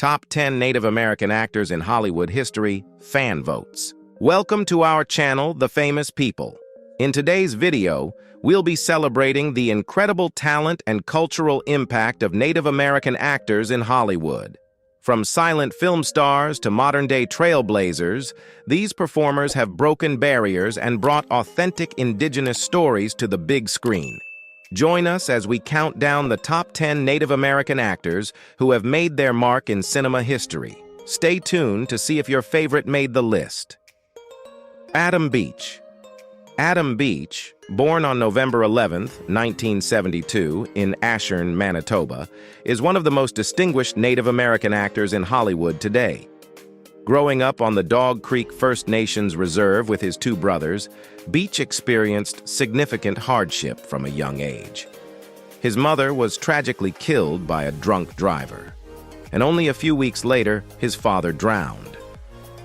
Top 10 Native American Actors in Hollywood History, Fan Votes. Welcome to our channel, The Famous People. In today's video, we'll be celebrating the incredible talent and cultural impact of Native American actors in Hollywood. From silent film stars to modern-day trailblazers, these performers have broken barriers and brought authentic Indigenous stories to the big screen. Join us as we count down the top 10 Native American actors who have made their mark in cinema history. Stay tuned to see if your favorite made the list. Adam Beach. Adam Beach, born on November 11, 1972, in Ashern, Manitoba, is one of the most distinguished Native American actors in Hollywood today. Growing up on the Dog Creek First Nations Reserve with his two brothers, Beach experienced significant hardship from a young age. His mother was tragically killed by a drunk driver, and only a few weeks later, his father drowned.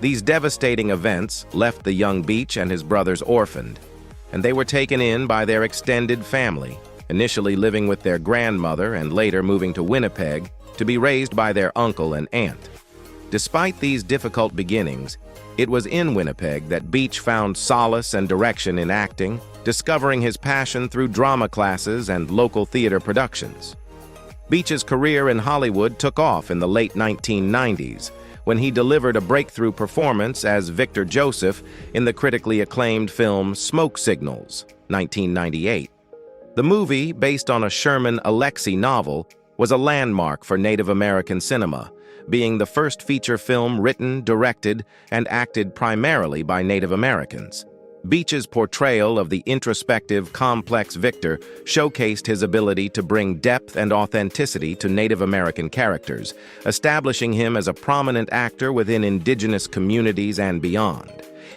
These devastating events left the young Beach and his brothers orphaned, and they were taken in by their extended family, initially living with their grandmother and later moving to Winnipeg to be raised by their uncle and aunt. Despite these difficult beginnings, it was in Winnipeg that Beach found solace and direction in acting, discovering his passion through drama classes and local theater productions. Beach's career in Hollywood took off in the late 1990s, when he delivered a breakthrough performance as Victor Joseph in the critically acclaimed film Smoke Signals, 1998. The movie, based on a Sherman Alexie novel, was a landmark for Native American cinema, being the first feature film written, directed, and acted primarily by Native Americans. Beach's portrayal of the introspective, complex Victor showcased his ability to bring depth and authenticity to Native American characters, establishing him as a prominent actor within Indigenous communities and beyond.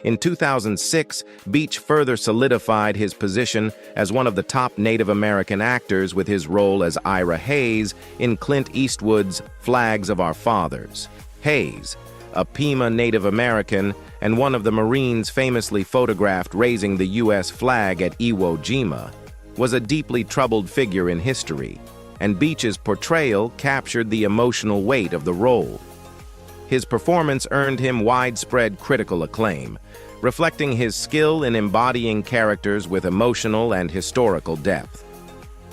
In 2006, Beach further solidified his position as one of the top Native American actors with his role as Ira Hayes in Clint Eastwood's Flags of Our Fathers. Hayes, a Pima Native American and one of the Marines famously photographed raising the U.S. flag at Iwo Jima, was a deeply troubled figure in history, and Beach's portrayal captured the emotional weight of the role. His performance earned him widespread critical acclaim, reflecting his skill in embodying characters with emotional and historical depth.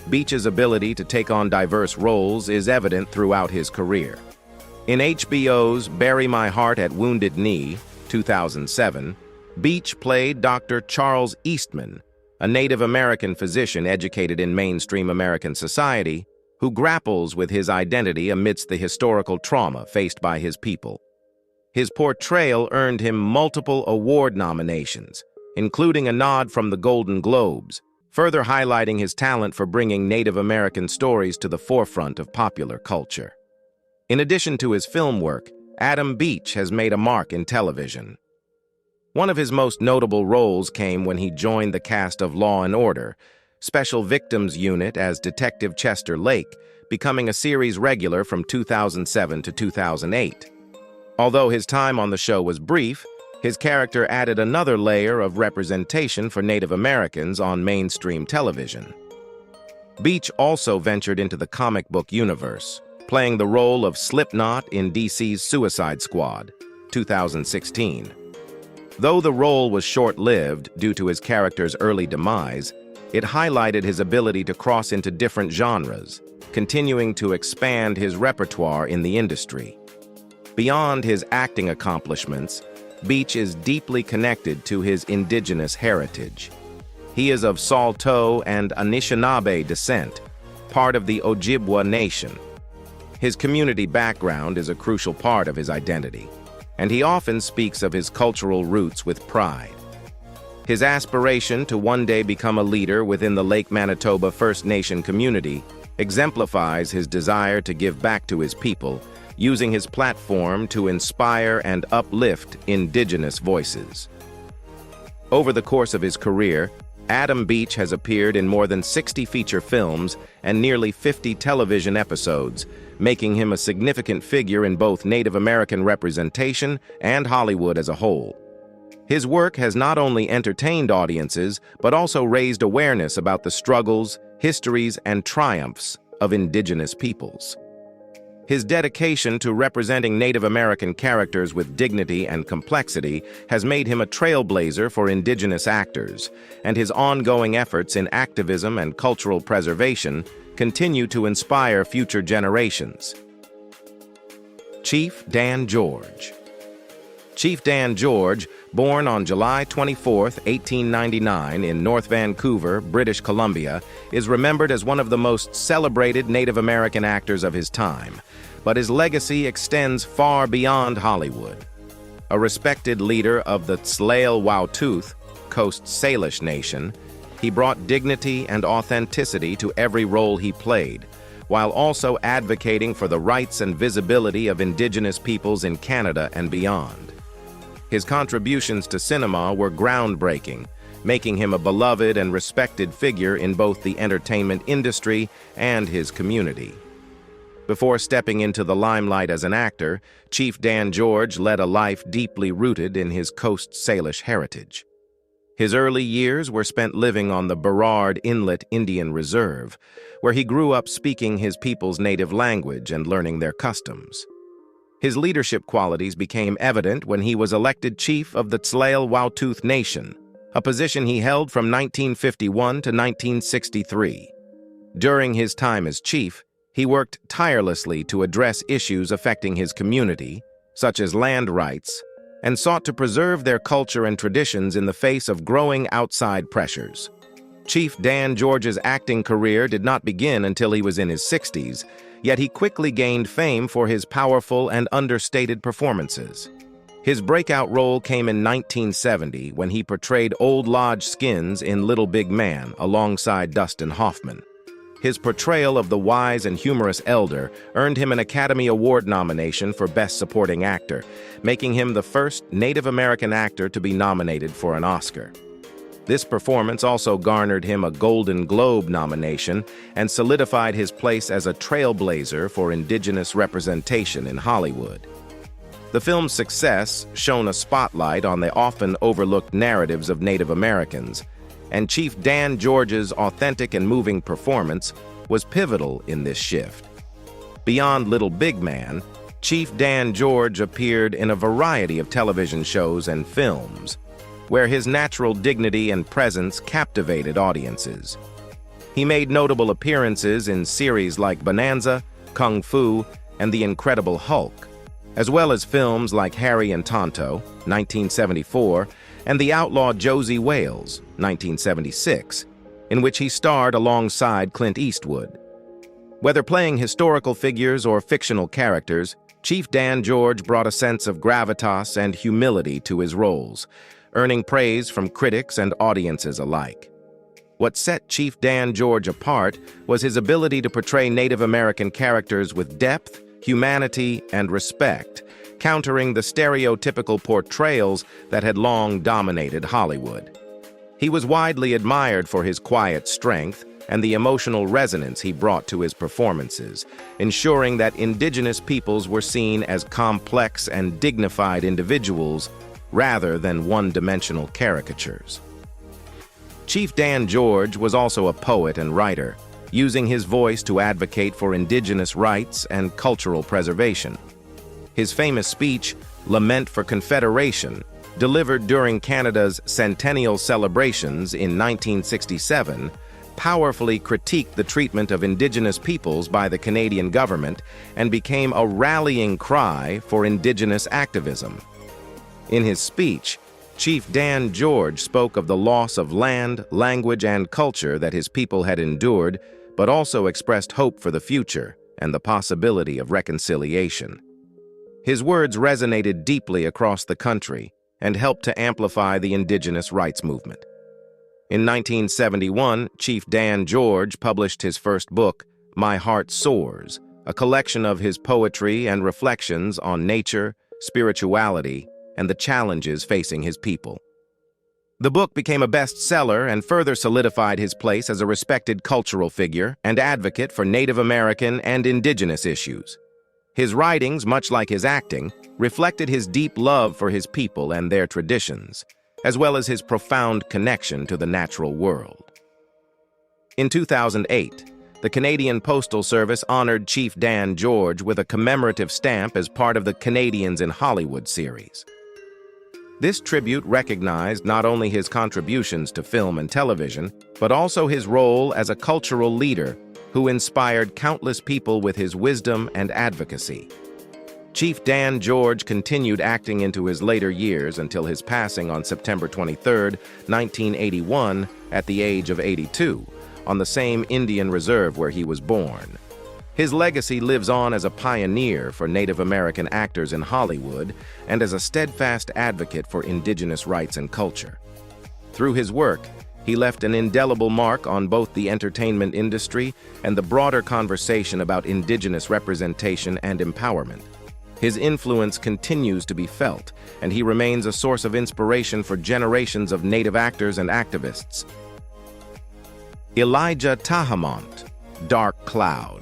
Beach's ability to take on diverse roles is evident throughout his career. In HBO's Bury My Heart at Wounded Knee, 2007, Beach played Dr. Charles Eastman, a Native American physician educated in mainstream American society, who grapples with his identity amidst the historical trauma faced by his people. His portrayal earned him multiple award nominations, including a nod from the Golden Globes, further highlighting his talent for bringing Native American stories to the forefront of popular culture. In addition to his film work, Adam Beach has made a mark in television. One of his most notable roles came when he joined the cast of Law & Order, Special Victims Unit as Detective Chester Lake, becoming a series regular from 2007 to 2008. Although his time on the show was brief, his character added another layer of representation for Native Americans on mainstream television. Beach also ventured into the comic book universe, playing the role of Slipknot in DC's Suicide Squad, 2016. Though the role was short-lived due to his character's early demise, it highlighted his ability to cross into different genres, continuing to expand his repertoire in the industry. Beyond his acting accomplishments, Beach is deeply connected to his Indigenous heritage. He is of Saulteaux and Anishinaabe descent, part of the Ojibwa Nation. His community background is a crucial part of his identity, and he often speaks of his cultural roots with pride. His aspiration to one day become a leader within the Lake Manitoba First Nation community exemplifies his desire to give back to his people, using his platform to inspire and uplift Indigenous voices. Over the course of his career, Adam Beach has appeared in more than 60 feature films and nearly 50 television episodes, making him a significant figure in both Native American representation and Hollywood as a whole. His work has not only entertained audiences, but also raised awareness about the struggles, histories, and triumphs of Indigenous peoples. His dedication to representing Native American characters with dignity and complexity has made him a trailblazer for Indigenous actors, and his ongoing efforts in activism and cultural preservation continue to inspire future generations. Chief Dan George. Chief Dan George, born on July 24, 1899 in North Vancouver, British Columbia, is remembered as one of the most celebrated Native American actors of his time, but his legacy extends far beyond Hollywood. A respected leader of the Tsleil-Waututh, Coast Salish Nation, he brought dignity and authenticity to every role he played, while also advocating for the rights and visibility of Indigenous peoples in Canada and beyond. His contributions to cinema were groundbreaking, making him a beloved and respected figure in both the entertainment industry and his community. Before stepping into the limelight as an actor, Chief Dan George led a life deeply rooted in his Coast Salish heritage. His early years were spent living on the Burrard Inlet Indian Reserve, where he grew up speaking his people's native language and learning their customs. His leadership qualities became evident when he was elected chief of the Tsleil-Waututh Nation, a position he held from 1951 to 1963. During his time as chief, he worked tirelessly to address issues affecting his community, such as land rights, and sought to preserve their culture and traditions in the face of growing outside pressures. Chief Dan George's acting career did not begin until he was in his 60s, yet he quickly gained fame for his powerful and understated performances. His breakout role came in 1970 when he portrayed Old Lodge Skins in Little Big Man alongside Dustin Hoffman. His portrayal of the wise and humorous elder earned him an Academy Award nomination for Best Supporting Actor, making him the first Native American actor to be nominated for an Oscar. This performance also garnered him a Golden Globe nomination and solidified his place as a trailblazer for Indigenous representation in Hollywood. The film's success shone a spotlight on the often overlooked narratives of Native Americans, and Chief Dan George's authentic and moving performance was pivotal in this shift. Beyond Little Big Man, Chief Dan George appeared in a variety of television shows and films, where his natural dignity and presence captivated audiences. He made notable appearances in series like Bonanza, Kung Fu, and The Incredible Hulk, as well as films like Harry and Tonto, 1974, and The Outlaw Josie Wales, 1976, in which he starred alongside Clint Eastwood. Whether playing historical figures or fictional characters, Chief Dan George brought a sense of gravitas and humility to his roles, earning praise from critics and audiences alike. What set Chief Dan George apart was his ability to portray Native American characters with depth, humanity, and respect, countering the stereotypical portrayals that had long dominated Hollywood. He was widely admired for his quiet strength and the emotional resonance he brought to his performances, ensuring that Indigenous peoples were seen as complex and dignified individuals rather than one-dimensional caricatures. Chief Dan George was also a poet and writer, using his voice to advocate for Indigenous rights and cultural preservation. His famous speech, Lament for Confederation, delivered during Canada's centennial celebrations in 1967, powerfully critiqued the treatment of Indigenous peoples by the Canadian government and became a rallying cry for Indigenous activism. In his speech, Chief Dan George spoke of the loss of land, language, and culture that his people had endured, but also expressed hope for the future and the possibility of reconciliation. His words resonated deeply across the country and helped to amplify the Indigenous rights movement. In 1971, Chief Dan George published his first book, My Heart Soars, a collection of his poetry and reflections on nature, spirituality, and the challenges facing his people. The book became a bestseller and further solidified his place as a respected cultural figure and advocate for Native American and Indigenous issues. His writings, much like his acting, reflected his deep love for his people and their traditions, as well as his profound connection to the natural world. In 2008, the Canadian Postal Service honored Chief Dan George with a commemorative stamp as part of the Canadians in Hollywood series. This tribute recognized not only his contributions to film and television, but also his role as a cultural leader who inspired countless people with his wisdom and advocacy. Chief Dan George continued acting into his later years until his passing on September 23, 1981, at the age of 82, on the same Indian reserve where he was born. His legacy lives on as a pioneer for Native American actors in Hollywood and as a steadfast advocate for Indigenous rights and culture. Through his work, he left an indelible mark on both the entertainment industry and the broader conversation about Indigenous representation and empowerment. His influence continues to be felt, and he remains a source of inspiration for generations of Native actors and activists. Elijah Tahamont, Dark Cloud.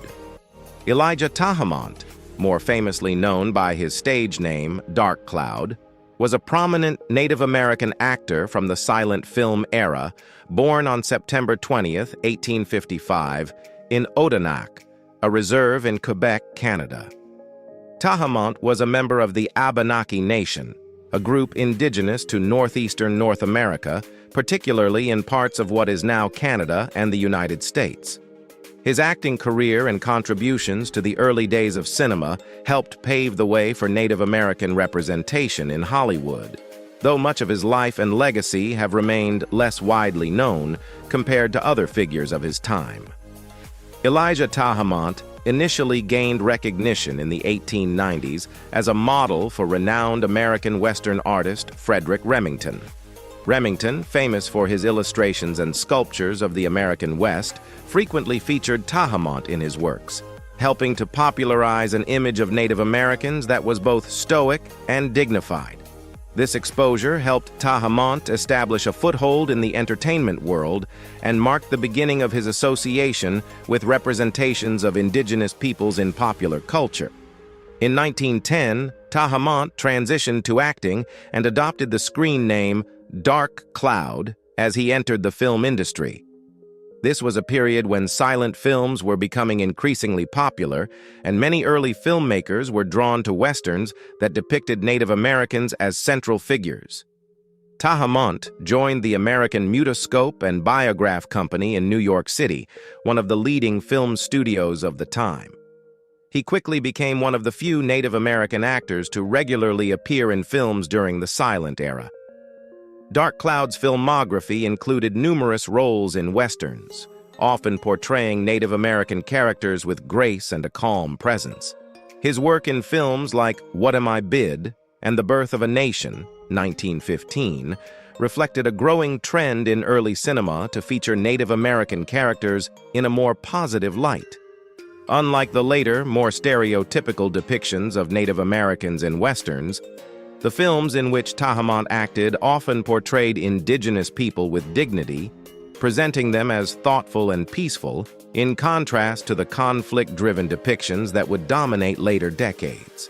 Elijah Tahamont, more famously known by his stage name, Dark Cloud, was a prominent Native American actor from the silent film era, born on September 20, 1855, in Odanak, a reserve in Quebec, Canada. Tahamont was a member of the Abenaki Nation, a group indigenous to northeastern North America, particularly in parts of what is now Canada and the United States. His acting career and contributions to the early days of cinema helped pave the way for Native American representation in Hollywood, though much of his life and legacy have remained less widely known compared to other figures of his time. Elijah Tahamont initially gained recognition in the 1890s as a model for renowned American Western artist Frederick Remington. Remington, famous for his illustrations and sculptures of the American West, frequently featured Tahamont in his works, helping to popularize an image of Native Americans that was both stoic and dignified. This exposure helped Tahamont establish a foothold in the entertainment world and marked the beginning of his association with representations of Indigenous peoples in popular culture. In 1910, Tahamont transitioned to acting and adopted the screen name Dark Cloud as he entered the film industry. This was a period when silent films were becoming increasingly popular, and many early filmmakers were drawn to westerns that depicted Native Americans as central figures. Tahamont joined the American Mutoscope and Biograph Company in New York City, one of the leading film studios of the time. He quickly became one of the few Native American actors to regularly appear in films during the silent era. Dark Cloud's filmography included numerous roles in westerns, often portraying Native American characters with grace and a calm presence. His work in films like What Am I Bid and The Birth of a Nation, 1915, reflected a growing trend in early cinema to feature Native American characters in a more positive light. Unlike the later, more stereotypical depictions of Native Americans in westerns, the films in which Tahamont acted often portrayed Indigenous people with dignity, presenting them as thoughtful and peaceful, in contrast to the conflict-driven depictions that would dominate later decades.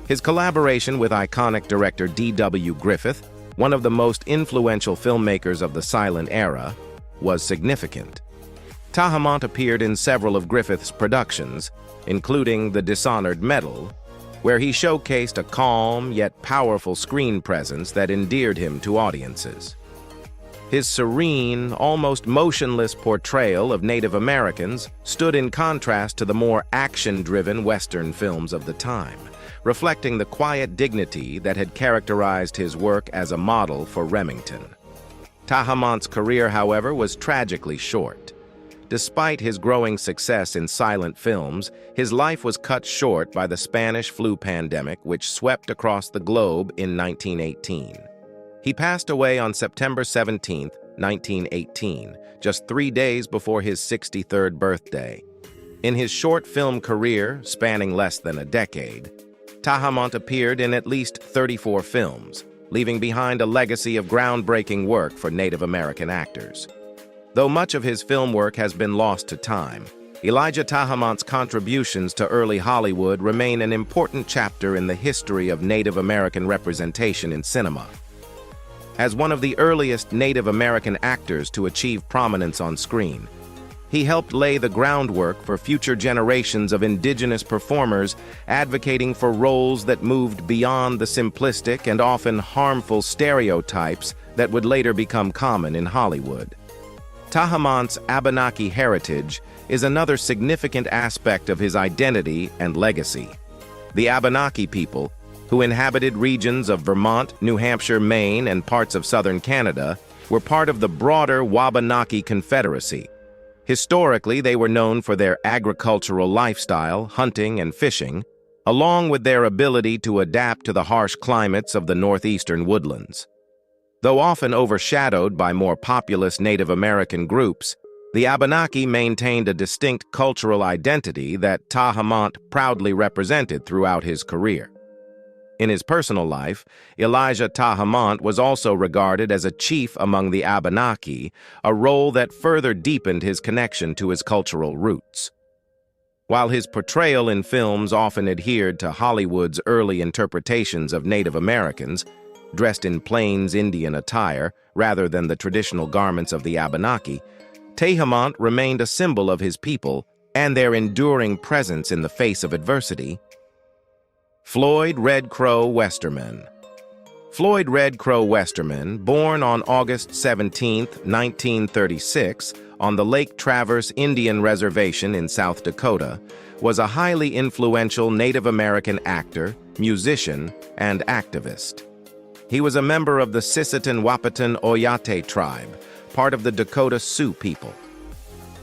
His collaboration with iconic director D.W. Griffith, one of the most influential filmmakers of the silent era, was significant. Tahamont appeared in several of Griffith's productions, including The Dishonored Medal, where he showcased a calm yet powerful screen presence that endeared him to audiences. His serene, almost motionless portrayal of Native Americans stood in contrast to the more action-driven Western films of the time, reflecting the quiet dignity that had characterized his work as a model for Remington. Tahamont's career, however, was tragically short. Despite his growing success in silent films, his life was cut short by the Spanish flu pandemic, which swept across the globe in 1918. He passed away on September 17, 1918, just 3 days before his 63rd birthday. In his short film career, spanning less than a decade, Tahamont appeared in at least 34 films, leaving behind a legacy of groundbreaking work for Native American actors. Though much of his film work has been lost to time, Elijah Tahamont's contributions to early Hollywood remain an important chapter in the history of Native American representation in cinema. As one of the earliest Native American actors to achieve prominence on screen, He helped lay the groundwork for future generations of indigenous performers, advocating for roles that moved beyond the simplistic and often harmful stereotypes that would later become common in Hollywood. Tahamant's Abenaki heritage is another significant aspect of his identity and legacy. The Abenaki people, who inhabited regions of Vermont, New Hampshire, Maine, and parts of southern Canada, were part of the broader Wabanaki Confederacy. Historically, they were known for their agricultural lifestyle, hunting and fishing, along with their ability to adapt to the harsh climates of the northeastern woodlands. Though often overshadowed by more populous Native American groups, the Abenaki maintained a distinct cultural identity that Tahamant proudly represented throughout his career. In his personal life, Elijah Tahamant was also regarded as a chief among the Abenaki, a role that further deepened his connection to his cultural roots. While his portrayal in films often adhered to Hollywood's early interpretations of Native Americans, dressed in Plains Indian attire rather than the traditional garments of the Abenaki, Tahamant remained a symbol of his people and their enduring presence in the face of adversity. Floyd Red Crow Westerman. Floyd Red Crow Westerman, born on August 17, 1936, on the Lake Traverse Indian Reservation in South Dakota, was a highly influential Native American actor, musician, and activist. He was a member of the Sisseton-Wahpeton Oyate tribe, part of the Dakota Sioux people.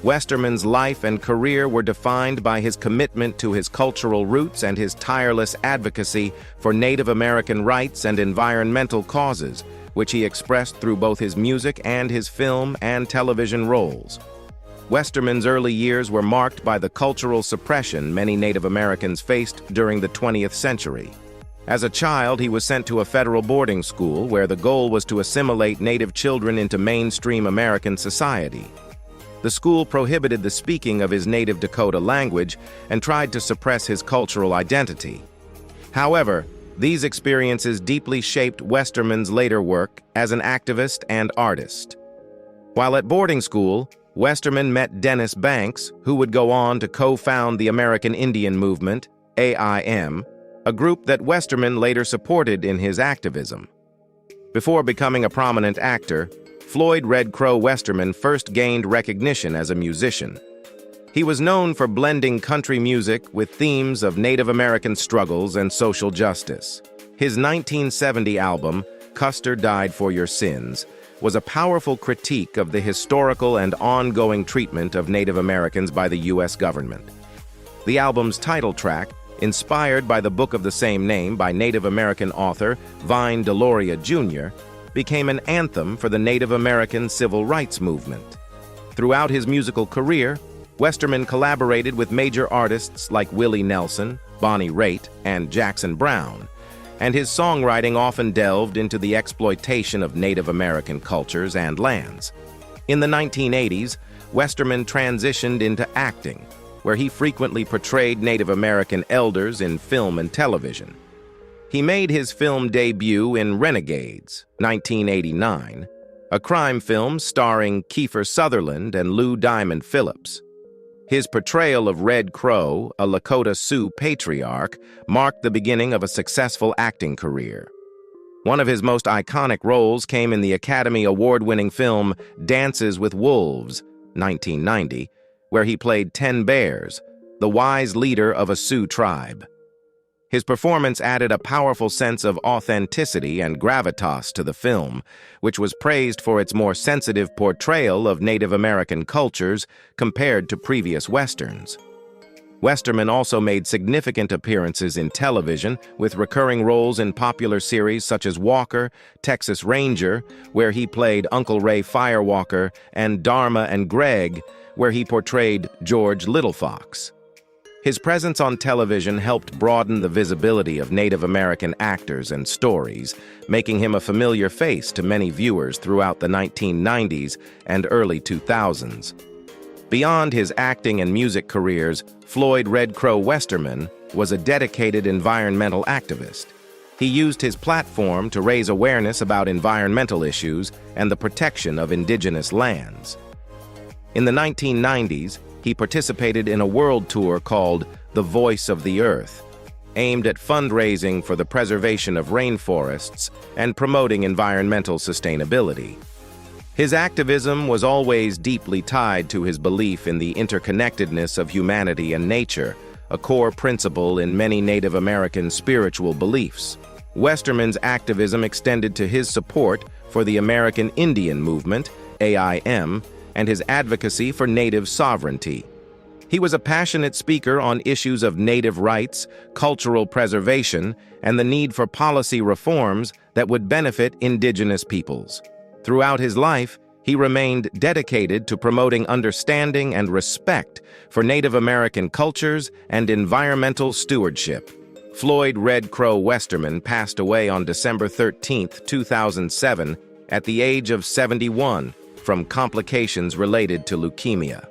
Westerman's life and career were defined by his commitment to his cultural roots and his tireless advocacy for Native American rights and environmental causes, which he expressed through both his music and his film and television roles. Westerman's early years were marked by the cultural suppression many Native Americans faced during the 20th century. As a child, he was sent to a federal boarding school where the goal was to assimilate Native children into mainstream American society. The school prohibited the speaking of his native Dakota language and tried to suppress his cultural identity. However, these experiences deeply shaped Westerman's later work as an activist and artist. While at boarding school, Westerman met Dennis Banks, who would go on to co-found the American Indian Movement, AIM, a group that Westerman later supported in his activism. Before becoming a prominent actor, Floyd Red Crow Westerman first gained recognition as a musician. He was known for blending country music with themes of Native American struggles and social justice. His 1970 album, Custer Died for Your Sins, was a powerful critique of the historical and ongoing treatment of Native Americans by the U.S. government. The album's title track, inspired by the book of the same name by Native American author Vine Deloria Jr., became an anthem for the Native American civil rights movement. Throughout his musical career, Westerman collaborated with major artists like Willie Nelson, Bonnie Raitt, and Jackson Browne, and his songwriting often delved into the exploitation of Native American cultures and lands. In the 1980s, Westerman transitioned into acting, where he frequently portrayed Native American elders in film and television. He made his film debut in Renegades, 1989, a crime film starring Kiefer Sutherland and Lou Diamond Phillips. His portrayal of Red Crow, a Lakota Sioux patriarch, marked the beginning of a successful acting career. One of his most iconic roles came in the Academy Award-winning film Dances with Wolves, 1990, where he played Ten Bears, the wise leader of a Sioux tribe. His performance added a powerful sense of authenticity and gravitas to the film, which was praised for its more sensitive portrayal of Native American cultures compared to previous Westerns. Westerman also made significant appearances in television, with recurring roles in popular series such as Walker, Texas Ranger, where he played Uncle Ray Firewalker, and Dharma and Greg, where he portrayed George Little Fox. His presence on television helped broaden the visibility of Native American actors and stories, making him a familiar face to many viewers throughout the 1990s and early 2000s. Beyond his acting and music careers, Floyd Red Crow Westerman was a dedicated environmental activist. He used his platform to raise awareness about environmental issues and the protection of indigenous lands. In the 1990s, he participated in a world tour called The Voice of the Earth, aimed at fundraising for the preservation of rainforests and promoting environmental sustainability. His activism was always deeply tied to his belief in the interconnectedness of humanity and nature, a core principle in many Native American spiritual beliefs. Westerman's activism extended to his support for the American Indian Movement, AIM, and his advocacy for Native sovereignty. He was a passionate speaker on issues of Native rights, cultural preservation, and the need for policy reforms that would benefit Indigenous peoples. Throughout his life, he remained dedicated to promoting understanding and respect for Native American cultures and environmental stewardship. Floyd "Red Crow" Westerman passed away on December 13, 2007, at the age of 71 from complications related to leukemia.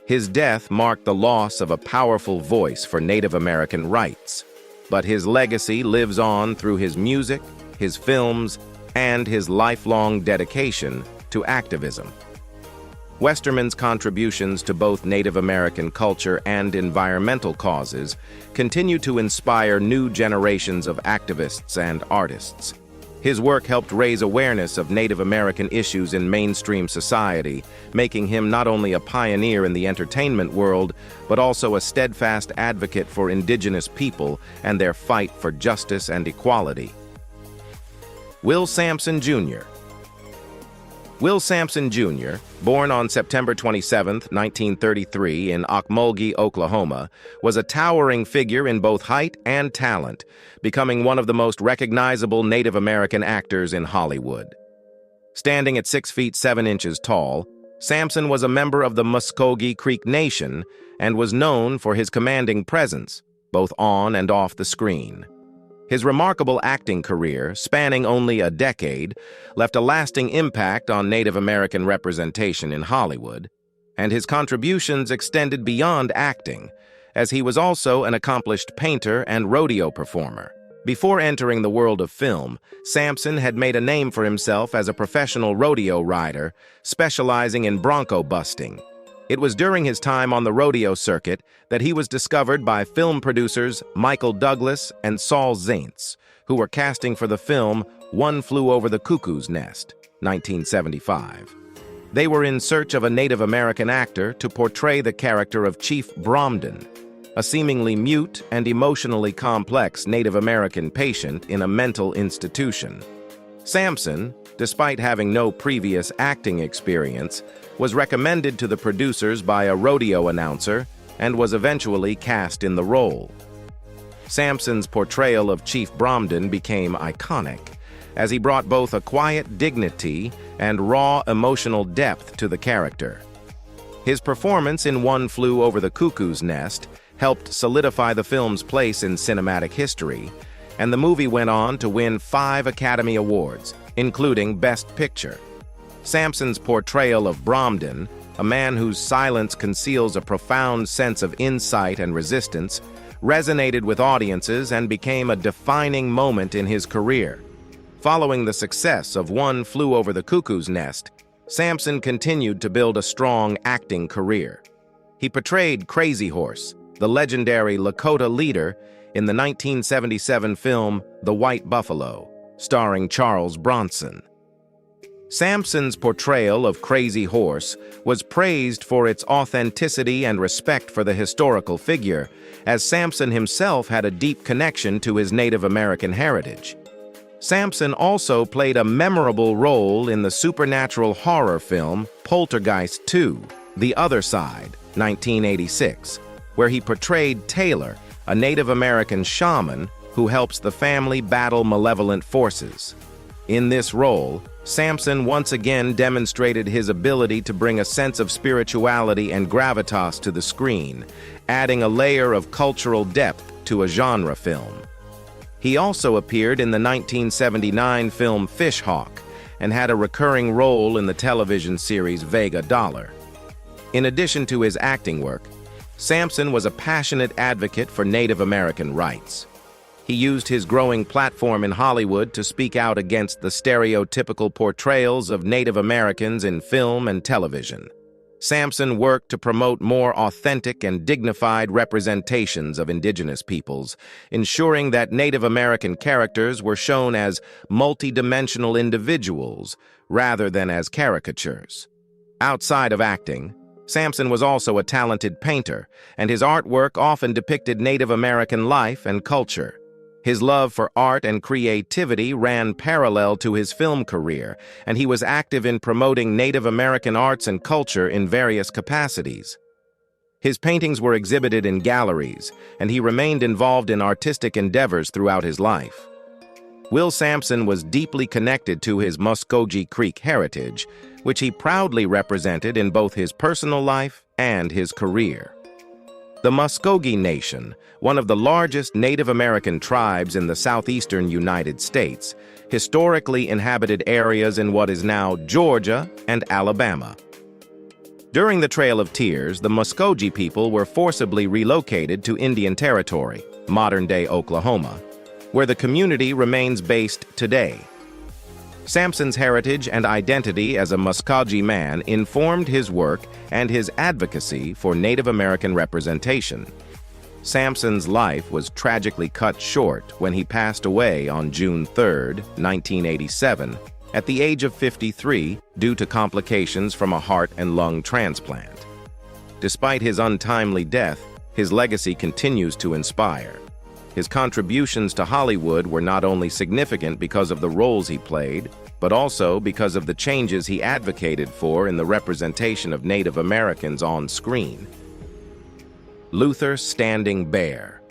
His death marked the loss of a powerful voice for Native American rights, but his legacy lives on through his music, his films, and his lifelong dedication to activism. Westerman's contributions to both Native American culture and environmental causes continue to inspire new generations of activists and artists. His work helped raise awareness of Native American issues in mainstream society, making him not only a pioneer in the entertainment world, but also a steadfast advocate for Indigenous people and their fight for justice and equality. Will Samson Jr. Will Samson Jr., born on September 27, 1933 in Okmulgee, Oklahoma, was a towering figure in both height and talent, becoming one of the most recognizable Native American actors in Hollywood. Standing at 6 feet 7 inches tall, Samson was a member of the Muscogee Creek Nation and was known for his commanding presence, both on and off the screen. His remarkable acting career, spanning only a decade, left a lasting impact on Native American representation in Hollywood, and his contributions extended beyond acting, as he was also an accomplished painter and rodeo performer. Before entering the world of film, Samson had made a name for himself as a professional rodeo rider, specializing in bronco busting. It was during his time on the rodeo circuit that he was discovered by film producers Michael Douglas and Saul Zaentz, who were casting for the film One Flew Over the Cuckoo's Nest, 1975. They were in search of a Native American actor to portray the character of Chief Bromden, a seemingly mute and emotionally complex Native American patient in a mental institution. Samson, despite having no previous acting experience, was recommended to the producers by a rodeo announcer and was eventually cast in the role. Samson's portrayal of Chief Bromden became iconic, as he brought both a quiet dignity and raw emotional depth to the character. His performance in One Flew Over the Cuckoo's Nest helped solidify the film's place in cinematic history, and the movie went on to win 5 Academy Awards, including Best Picture. Samson's portrayal of Bromden, a man whose silence conceals a profound sense of insight and resistance, resonated with audiences and became a defining moment in his career. Following the success of One Flew Over the Cuckoo's Nest, Samson continued to build a strong acting career. He portrayed Crazy Horse, the legendary Lakota leader, in the 1977 film The White Buffalo, starring Charles Bronson. Samson's portrayal of Crazy Horse was praised for its authenticity and respect for the historical figure, as Samson himself had a deep connection to his Native American heritage. Samson also played a memorable role in the supernatural horror film Poltergeist 2: The Other Side, 1986, where he portrayed Taylor, a Native American shaman who helps the family battle malevolent forces. In this role, Samson once again demonstrated his ability to bring a sense of spirituality and gravitas to the screen, adding a layer of cultural depth to a genre film. He also appeared in the 1979 film Fish Hawk and had a recurring role in the television series Vega Dollar. In addition to his acting work, Samson was a passionate advocate for Native American rights. He used his growing platform in Hollywood to speak out against the stereotypical portrayals of Native Americans in film and television. Samson worked to promote more authentic and dignified representations of indigenous peoples, ensuring that Native American characters were shown as multidimensional individuals rather than as caricatures. Outside of acting, Samson was also a talented painter, and his artwork often depicted Native American life and culture. His love for art and creativity ran parallel to his film career, and he was active in promoting Native American arts and culture in various capacities. His paintings were exhibited in galleries, and he remained involved in artistic endeavors throughout his life. Will Samson was deeply connected to his Muskogee Creek heritage, which he proudly represented in both his personal life and his career. The Muskogee Nation, one of the largest Native American tribes in the southeastern United States, historically inhabited areas in what is now Georgia and Alabama. During the Trail of Tears, the Muskogee people were forcibly relocated to Indian Territory, modern-day Oklahoma, where the community remains based today. Samson's heritage and identity as a Muskogee man informed his work and his advocacy for Native American representation. Samson's life was tragically cut short when he passed away on June 3, 1987, at the age of 53 due to complications from a heart and lung transplant. Despite his untimely death, his legacy continues to inspire. His contributions to Hollywood were not only significant because of the roles he played, but also because of the changes he advocated for in the representation of Native Americans on screen. Luther Standing Bear.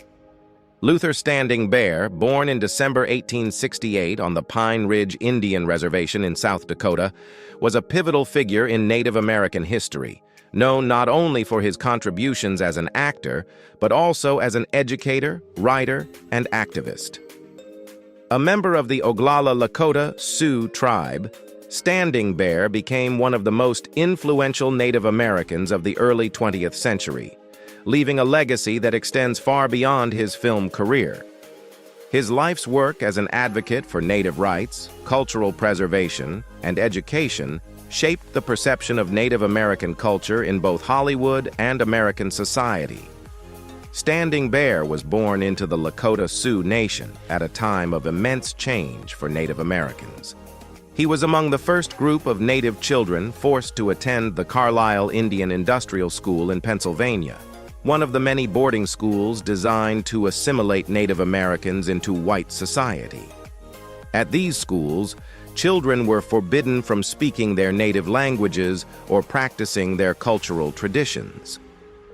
Luther Standing Bear, born in December 1868 on the Pine Ridge Indian Reservation in South Dakota, was a pivotal figure in Native American history, known not only for his contributions as an actor, but also as an educator, writer, and activist. A member of the Oglala Lakota Sioux tribe, Standing Bear became one of the most influential Native Americans of the early 20th century, leaving a legacy that extends far beyond his film career. His life's work as an advocate for Native rights, cultural preservation, and education shaped the perception of Native American culture in both Hollywood and American society. Standing Bear was born into the Lakota Sioux Nation at a time of immense change for Native Americans. He was among the first group of Native children forced to attend the Carlisle Indian Industrial School in Pennsylvania, one of the many boarding schools designed to assimilate Native Americans into white society. At these schools, children were forbidden from speaking their native languages or practicing their cultural traditions.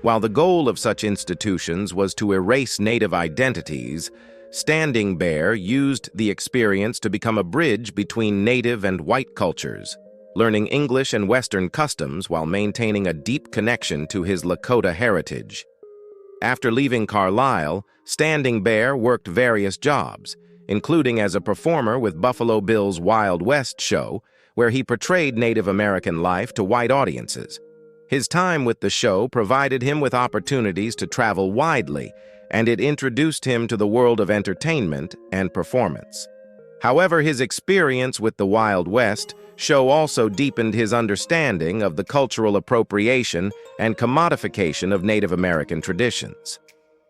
While the goal of such institutions was to erase Native identities, Standing Bear used the experience to become a bridge between Native and white cultures, learning English and Western customs while maintaining a deep connection to his Lakota heritage. After leaving Carlisle, Standing Bear worked various jobs, including as a performer with Buffalo Bill's Wild West show, where he portrayed Native American life to white audiences. His time with the show provided him with opportunities to travel widely, and it introduced him to the world of entertainment and performance. However, his experience with the Wild West show also deepened his understanding of the cultural appropriation and commodification of Native American traditions.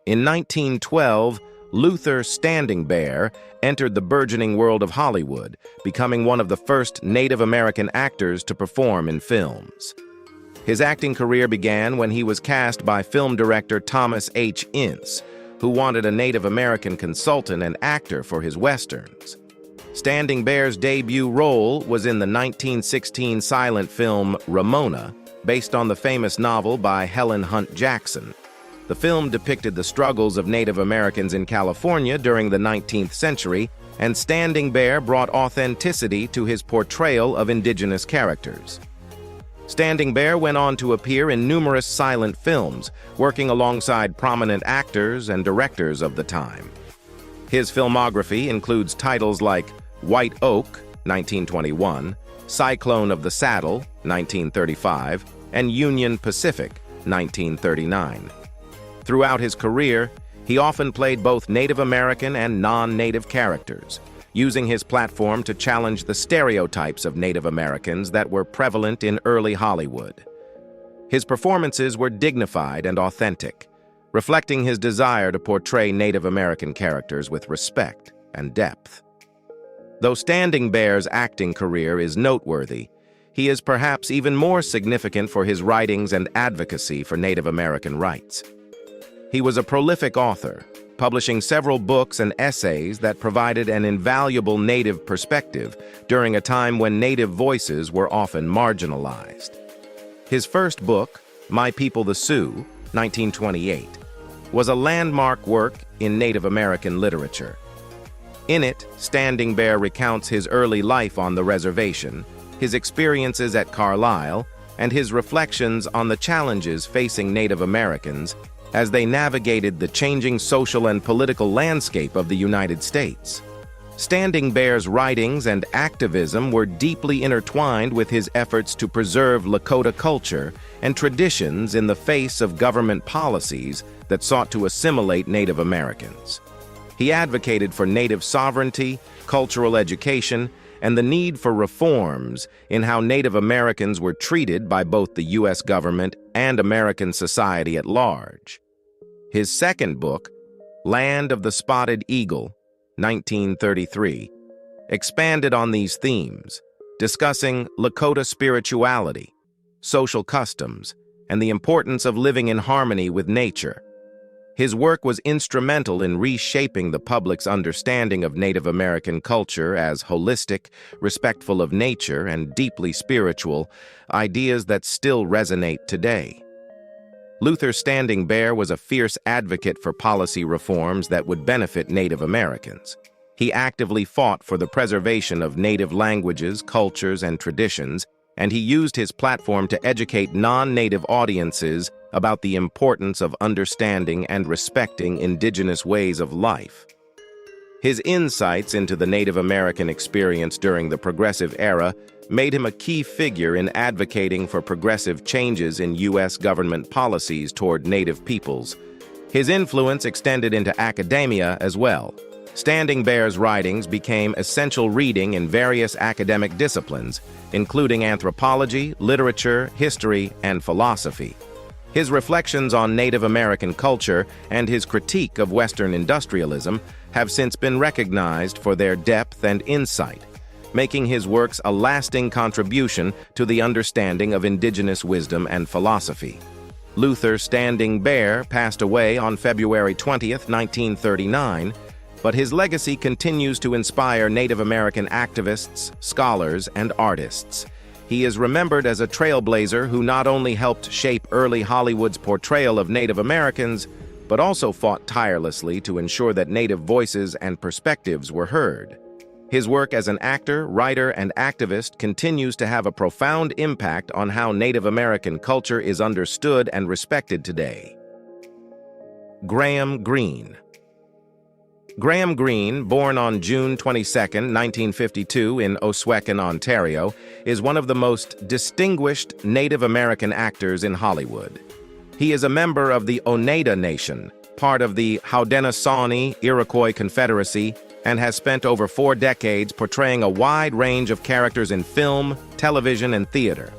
In 1912, Luther Standing Bear entered the burgeoning world of Hollywood, becoming one of the first Native American actors to perform in films. His acting career began when he was cast by film director Thomas H. Ince, who wanted a Native American consultant and actor for his westerns. Standing Bear's debut role was in the 1916 silent film Ramona, based on the famous novel by Helen Hunt Jackson. The film depicted the struggles of Native Americans in California during the 19th century, and Standing Bear brought authenticity to his portrayal of indigenous characters. Standing Bear went on to appear in numerous silent films, working alongside prominent actors and directors of the time. His filmography includes titles like White Oak, 1921, Cyclone of the Saddle, 1935, and Union Pacific, 1939. Throughout his career, he often played both Native American and non-Native characters, using his platform to challenge the stereotypes of Native Americans that were prevalent in early Hollywood. His performances were dignified and authentic, reflecting his desire to portray Native American characters with respect and depth. Though Standing Bear's acting career is noteworthy, he is perhaps even more significant for his writings and advocacy for Native American rights. He was a prolific author, publishing several books and essays that provided an invaluable Native perspective during a time when Native voices were often marginalized. His first book, My People the Sioux, 1928, was a landmark work in Native American literature. In it, Standing Bear recounts his early life on the reservation, his experiences at Carlisle, and his reflections on the challenges facing Native Americans as they navigated the changing social and political landscape of the United States. Standing Bear's writings and activism were deeply intertwined with his efforts to preserve Lakota culture and traditions in the face of government policies that sought to assimilate Native Americans. He advocated for Native sovereignty, cultural education, and the need for reforms in how Native Americans were treated by both the U.S. government and American society at large. His second book, Land of the Spotted Eagle, 1933, expanded on these themes, discussing Lakota spirituality, social customs, and the importance of living in harmony with nature. His work was instrumental in reshaping the public's understanding of Native American culture as holistic, respectful of nature, and deeply spiritual, ideas that still resonate today. Luther Standing Bear was a fierce advocate for policy reforms that would benefit Native Americans. He actively fought for the preservation of Native languages, cultures, and traditions, and he used his platform to educate non-Native audiences about the importance of understanding and respecting Indigenous ways of life. His insights into the Native American experience during the Progressive Era made him a key figure in advocating for progressive changes in U.S. government policies toward Native peoples. His influence extended into academia as well. Standing Bear's writings became essential reading in various academic disciplines, including anthropology, literature, history, and philosophy. His reflections on Native American culture and his critique of Western industrialism have since been recognized for their depth and insight, making his works a lasting contribution to the understanding of Indigenous wisdom and philosophy. Luther Standing Bear passed away on February 20, 1939, but his legacy continues to inspire Native American activists, scholars, and artists. He is remembered as a trailblazer who not only helped shape early Hollywood's portrayal of Native Americans, but also fought tirelessly to ensure that Native voices and perspectives were heard. His work as an actor, writer, and activist continues to have a profound impact on how Native American culture is understood and respected today. Graham Greene. Graham Greene, born on June 22, 1952 in Oswego, Ontario, is one of the most distinguished Native American actors in Hollywood. He is a member of the Oneida Nation, part of the Haudenosaunee Iroquois Confederacy, and has spent over 4 decades portraying a wide range of characters in film, television, and theater.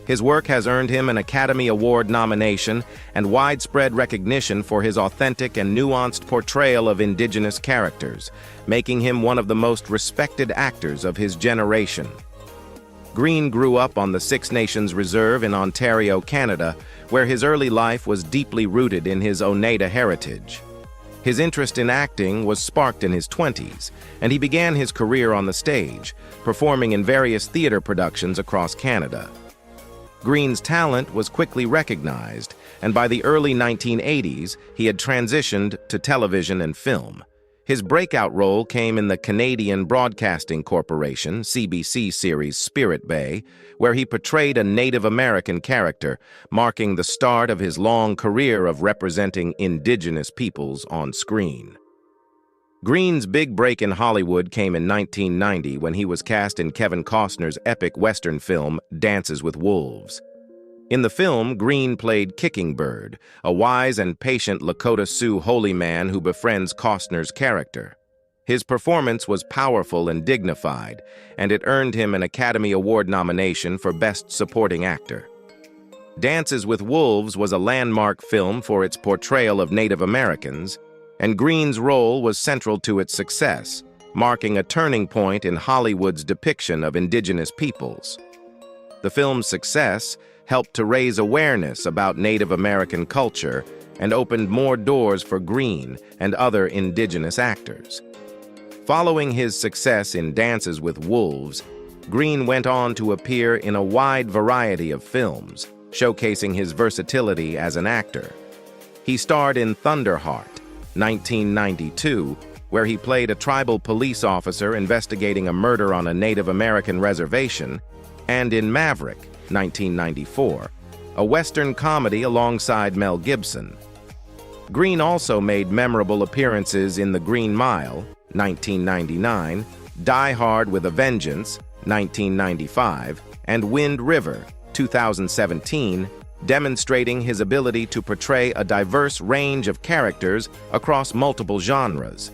His work has earned him an Academy Award nomination and widespread recognition for his authentic and nuanced portrayal of Indigenous characters, making him one of the most respected actors of his generation. Greene grew up on the Six Nations Reserve in Ontario, Canada, where his early life was deeply rooted in his Oneida heritage. His interest in acting was sparked in his 20s, and he began his career on the stage, performing in various theater productions across Canada. Greene's talent was quickly recognized, and by the early 1980s, he had transitioned to television and film. His breakout role came in the Canadian Broadcasting Corporation (CBC) series Spirit Bay, where he portrayed a Native American character, marking the start of his long career of representing Indigenous peoples on screen. Greene's big break in Hollywood came in 1990 when he was cast in Kevin Costner's epic Western film Dances with Wolves. In the film, Greene played Kicking Bird, a wise and patient Lakota Sioux holy man who befriends Costner's character. His performance was powerful and dignified, and it earned him an Academy Award nomination for Best Supporting Actor. Dances with Wolves was a landmark film for its portrayal of Native Americans, and Green's role was central to its success, marking a turning point in Hollywood's depiction of indigenous peoples. The film's success helped to raise awareness about Native American culture and opened more doors for Green and other indigenous actors. Following his success in Dances with Wolves, Green went on to appear in a wide variety of films, showcasing his versatility as an actor. He starred in Thunderheart, 1992, where he played a tribal police officer investigating a murder on a Native American reservation, and in Maverick, 1994, a Western comedy alongside Mel Gibson. Green also made memorable appearances in The Green Mile, 1999, Die Hard with a Vengeance, 1995, and Wind River, 2017, demonstrating his ability to portray a diverse range of characters across multiple genres.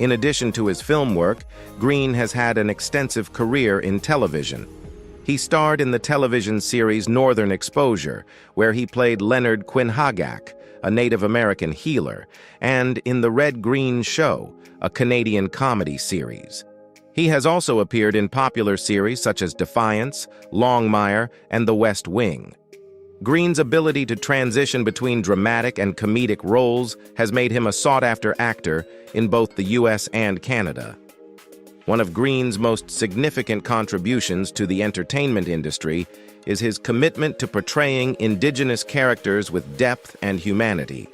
In addition to his film work, Green has had an extensive career in television. He starred in the television series Northern Exposure, where he played Leonard Quinhagak, a Native American healer, and in The Red Green Show, a Canadian comedy series. He has also appeared in popular series such as Defiance, Longmire, and The West Wing. Green's ability to transition between dramatic and comedic roles has made him a sought-after actor in both the US and Canada. One of Green's most significant contributions to the entertainment industry is his commitment to portraying indigenous characters with depth and humanity.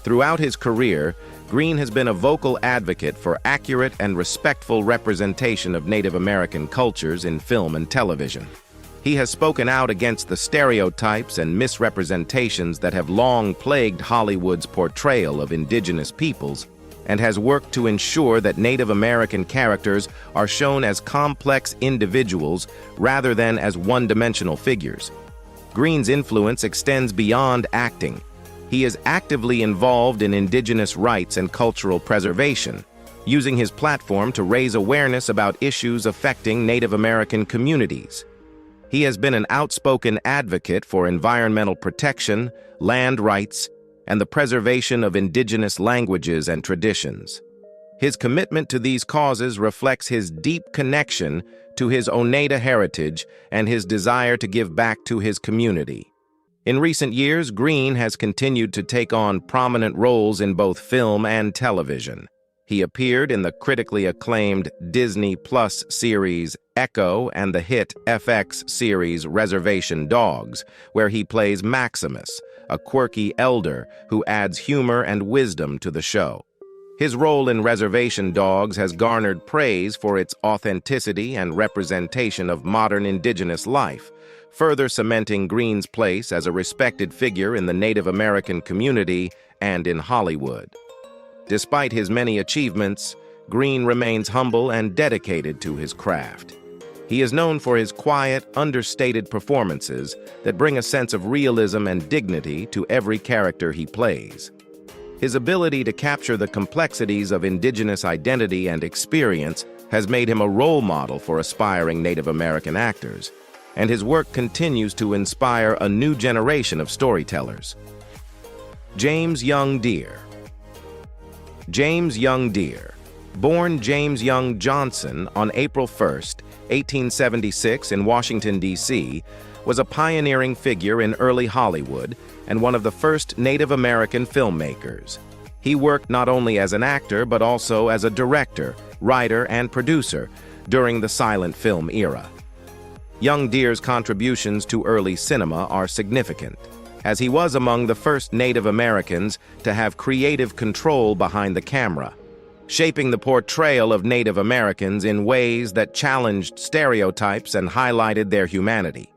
Throughout his career, Green has been a vocal advocate for accurate and respectful representation of Native American cultures in film and television. He has spoken out against the stereotypes and misrepresentations that have long plagued Hollywood's portrayal of indigenous peoples, and has worked to ensure that Native American characters are shown as complex individuals rather than as one-dimensional figures. Green's influence extends beyond acting. He is actively involved in indigenous rights and cultural preservation, using his platform to raise awareness about issues affecting Native American communities. He has been an outspoken advocate for environmental protection, land rights, and the preservation of indigenous languages and traditions. His commitment to these causes reflects his deep connection to his Oneida heritage and his desire to give back to his community. In recent years, Green has continued to take on prominent roles in both film and television. He appeared in the critically acclaimed Disney Plus series Echo and the hit FX series Reservation Dogs, where he plays Maximus, a quirky elder who adds humor and wisdom to the show. His role in Reservation Dogs has garnered praise for its authenticity and representation of modern indigenous life, further cementing Green's place as a respected figure in the Native American community and in Hollywood. Despite his many achievements, Green remains humble and dedicated to his craft. He is known for his quiet, understated performances that bring a sense of realism and dignity to every character he plays. His ability to capture the complexities of indigenous identity and experience has made him a role model for aspiring Native American actors, and his work continues to inspire a new generation of storytellers. James Young Deere. James Young Deere, born James Young Johnson on April 1, 1876 in Washington, D.C., was a pioneering figure in early Hollywood and one of the first Native American filmmakers. He worked not only as an actor but also as a director, writer, and producer during the silent film era. Young Deere's contributions to early cinema are significant, as he was among the first Native Americans to have creative control behind the camera, shaping the portrayal of Native Americans in ways that challenged stereotypes and highlighted their humanity.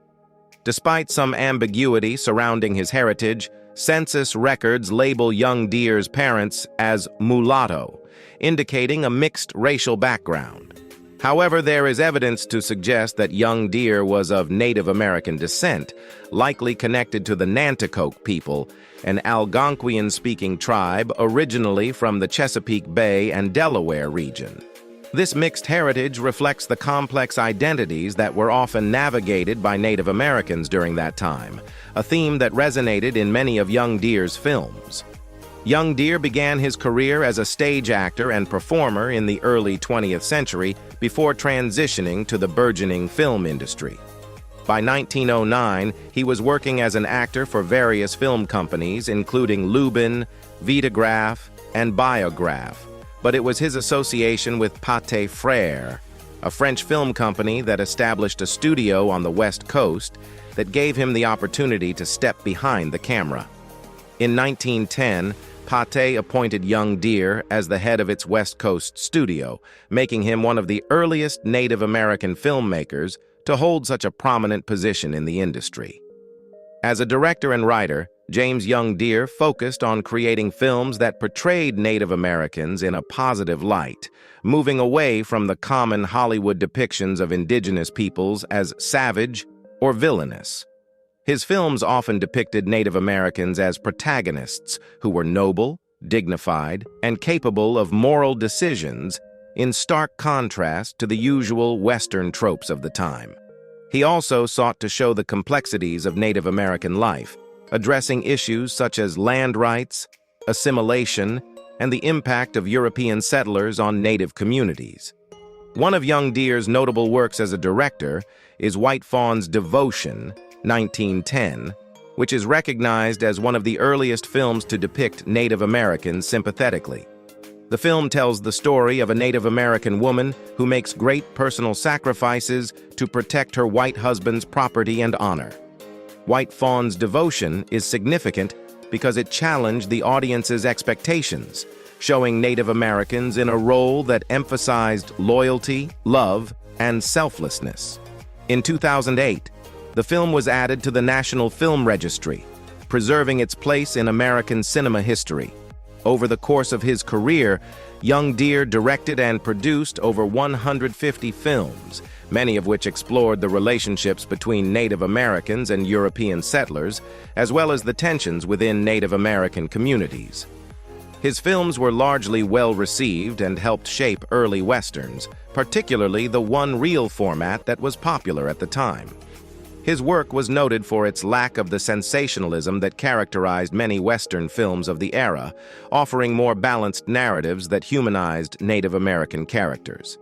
Despite some ambiguity surrounding his heritage, census records label Young Deere's parents as mulatto, indicating a mixed racial background. However, there is evidence to suggest that Young Deere was of Native American descent, likely connected to the Nanticoke people, an Algonquian-speaking tribe originally from the Chesapeake Bay and Delaware region. This mixed heritage reflects the complex identities that were often navigated by Native Americans during that time, a theme that resonated in many of young Deere's films. Young Deere began his career as a stage actor and performer in the early 20th century before transitioning to the burgeoning film industry. By 1909, he was working as an actor for various film companies, including Lubin, Vitagraph, and Biograph, but it was his association with Pathé Frères, a French film company that established a studio on the West Coast, that gave him the opportunity to step behind the camera. In 1910, Pathé appointed young Deere as the head of its West Coast studio, making him one of the earliest Native American filmmakers to hold such a prominent position in the industry. As a director and writer, James Young Deere focused on creating films that portrayed Native Americans in a positive light, moving away from the common Hollywood depictions of indigenous peoples as savage or villainous. His films often depicted Native Americans as protagonists who were noble, dignified, and capable of moral decisions, in stark contrast to the usual Western tropes of the time. He also sought to show the complexities of Native American life, addressing issues such as land rights, assimilation, and the impact of European settlers on Native communities. One of Young Deere's notable works as a director is White Fawn's Devotion, 1910, which is recognized as one of the earliest films to depict Native Americans sympathetically. The film tells the story of a Native American woman who makes great personal sacrifices to protect her white husband's property and honor. White Fawn's Devotion is significant because it challenged the audience's expectations, showing Native Americans in a role that emphasized loyalty, love, and selflessness. In 2008, the film was added to the National Film Registry, preserving its place in American cinema history. Over the course of his career, Young Deere directed and produced over 150 films, many of which explored the relationships between Native Americans and European settlers, as well as the tensions within Native American communities. His films were largely well-received and helped shape early Westerns, particularly the one-reel format that was popular at the time. His work was noted for its lack of the sensationalism that characterized many Western films of the era, offering more balanced narratives that humanized Native American characters.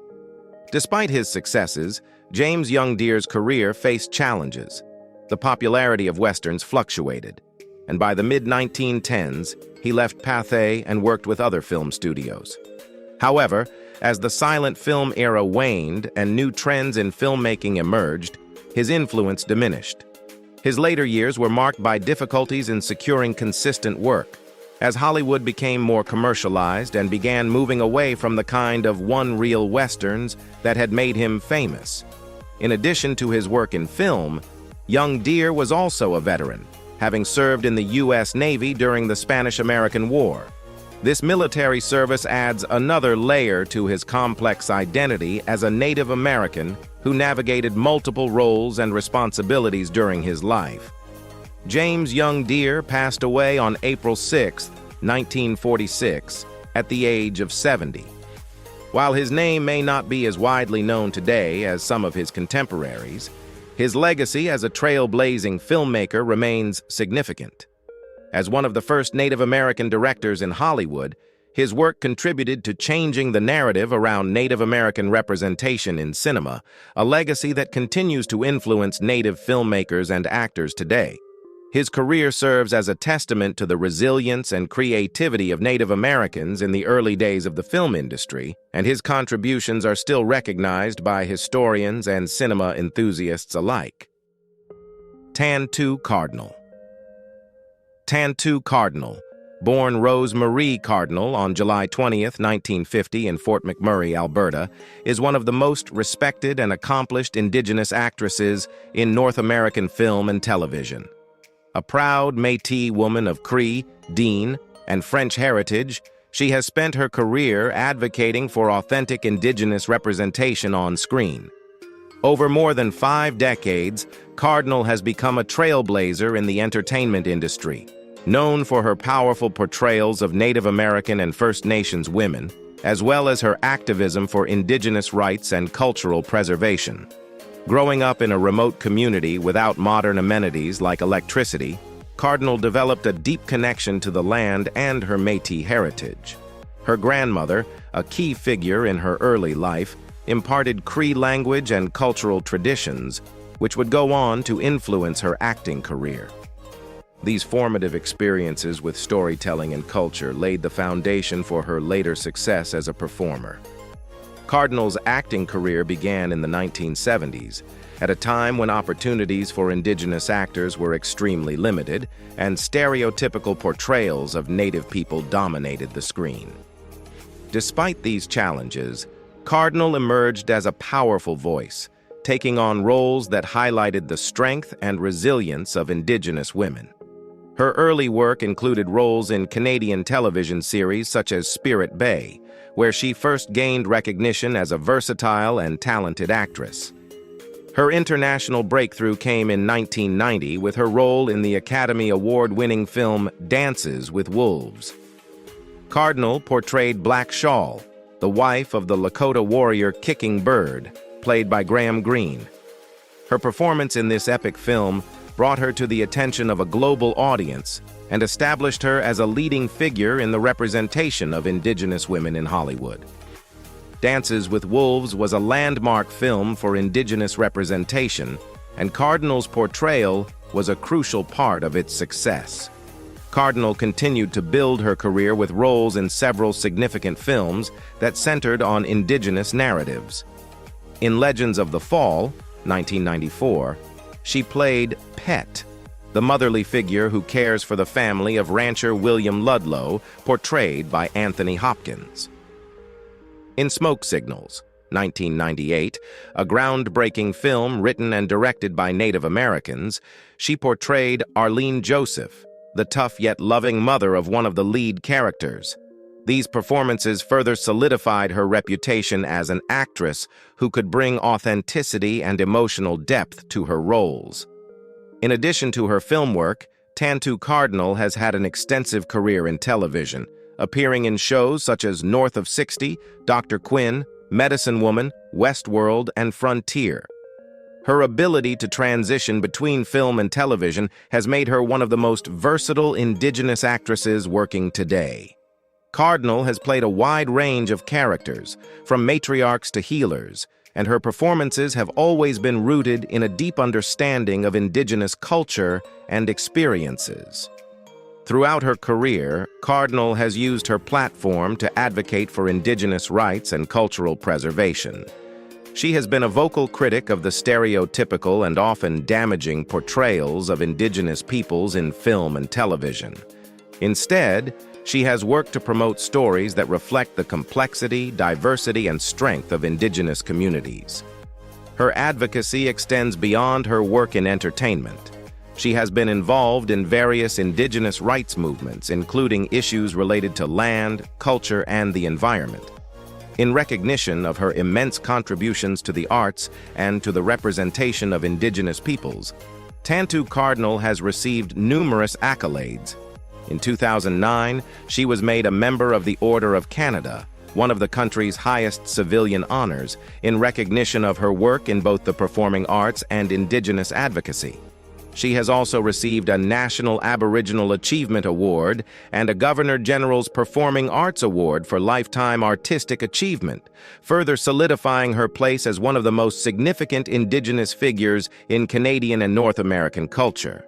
Despite his successes, James Young Deere's career faced challenges. The popularity of Westerns fluctuated, and by the mid-1910s, he left Pathé and worked with other film studios. However, as the silent film era waned and new trends in filmmaking emerged, his influence diminished. His later years were marked by difficulties in securing consistent work, as Hollywood became more commercialized and began moving away from the kind of one-reel Westerns that had made him famous. In addition to his work in film, Young Deere was also a veteran, having served in the U.S. Navy during the Spanish-American War. This military service adds another layer to his complex identity as a Native American who navigated multiple roles and responsibilities during his life. James Young Deere passed away on April 6, 1946, at the age of 70. While his name may not be as widely known today as some of his contemporaries, his legacy as a trailblazing filmmaker remains significant. As one of the first Native American directors in Hollywood, his work contributed to changing the narrative around Native American representation in cinema, a legacy that continues to influence Native filmmakers and actors today. His career serves as a testament to the resilience and creativity of Native Americans in the early days of the film industry, and his contributions are still recognized by historians and cinema enthusiasts alike. Tantu Cardinal. Tantu Cardinal, born Rose Marie Cardinal on July 20, 1950 in Fort McMurray, Alberta, is one of the most respected and accomplished Indigenous actresses in North American film and television. A proud Métis woman of Cree, Dean, and French heritage, she has spent her career advocating for authentic Indigenous representation on screen. Over more than 5 decades, Cardinal has become a trailblazer in the entertainment industry. Known for her powerful portrayals of Native American and First Nations women, as well as her activism for Indigenous rights and cultural preservation. Growing up in a remote community without modern amenities like electricity, Cardinal developed a deep connection to the land and her Métis heritage. Her grandmother, a key figure in her early life, imparted Cree language and cultural traditions, which would go on to influence her acting career. These formative experiences with storytelling and culture laid the foundation for her later success as a performer. Cardinal's acting career began in the 1970s, at a time when opportunities for Indigenous actors were extremely limited and stereotypical portrayals of Native people dominated the screen. Despite these challenges, Cardinal emerged as a powerful voice, taking on roles that highlighted the strength and resilience of Indigenous women. Her early work included roles in Canadian television series such as Spirit Bay, where she first gained recognition as a versatile and talented actress. Her international breakthrough came in 1990 with her role in the Academy Award-winning film Dances with Wolves. Cardinal portrayed Black Shawl, the wife of the Lakota warrior Kicking Bird, played by Graham Greene. Her performance in this epic film brought her to the attention of a global audience and established her as a leading figure in the representation of Indigenous women in Hollywood. Dances with Wolves was a landmark film for Indigenous representation, and Cardinal's portrayal was a crucial part of its success. Cardinal continued to build her career with roles in several significant films that centered on Indigenous narratives. In Legends of the Fall, 1994, she played Pet, the motherly figure who cares for the family of rancher William Ludlow, portrayed by Anthony Hopkins. In Smoke Signals, 1998, a groundbreaking film written and directed by Native Americans, she portrayed Arlene Joseph, the tough yet loving mother of one of the lead characters. These performances further solidified her reputation as an actress who could bring authenticity and emotional depth to her roles. In addition to her film work, Tantu Cardinal has had an extensive career in television, appearing in shows such as North of 60, Dr. Quinn, Medicine Woman, Westworld, and Frontier. Her ability to transition between film and television has made her one of the most versatile Indigenous actresses working today. Cardinal has played a wide range of characters, from matriarchs to healers, and her performances have always been rooted in a deep understanding of Indigenous culture and experiences. Throughout her career, Cardinal has used her platform to advocate for Indigenous rights and cultural preservation. She has been a vocal critic of the stereotypical and often damaging portrayals of Indigenous peoples in film and television. Instead, she has worked to promote stories that reflect the complexity, diversity, and strength of Indigenous communities. Her advocacy extends beyond her work in entertainment. She has been involved in various Indigenous rights movements, including issues related to land, culture, and the environment. In recognition of her immense contributions to the arts and to the representation of Indigenous peoples, Tantu Cardinal has received numerous accolades. In 2009, she was made a member of the Order of Canada, one of the country's highest civilian honors, in recognition of her work in both the performing arts and Indigenous advocacy. She has also received a National Aboriginal Achievement Award and a Governor-General's Performing Arts Award for Lifetime Artistic Achievement, further solidifying her place as one of the most significant Indigenous figures in Canadian and North American culture.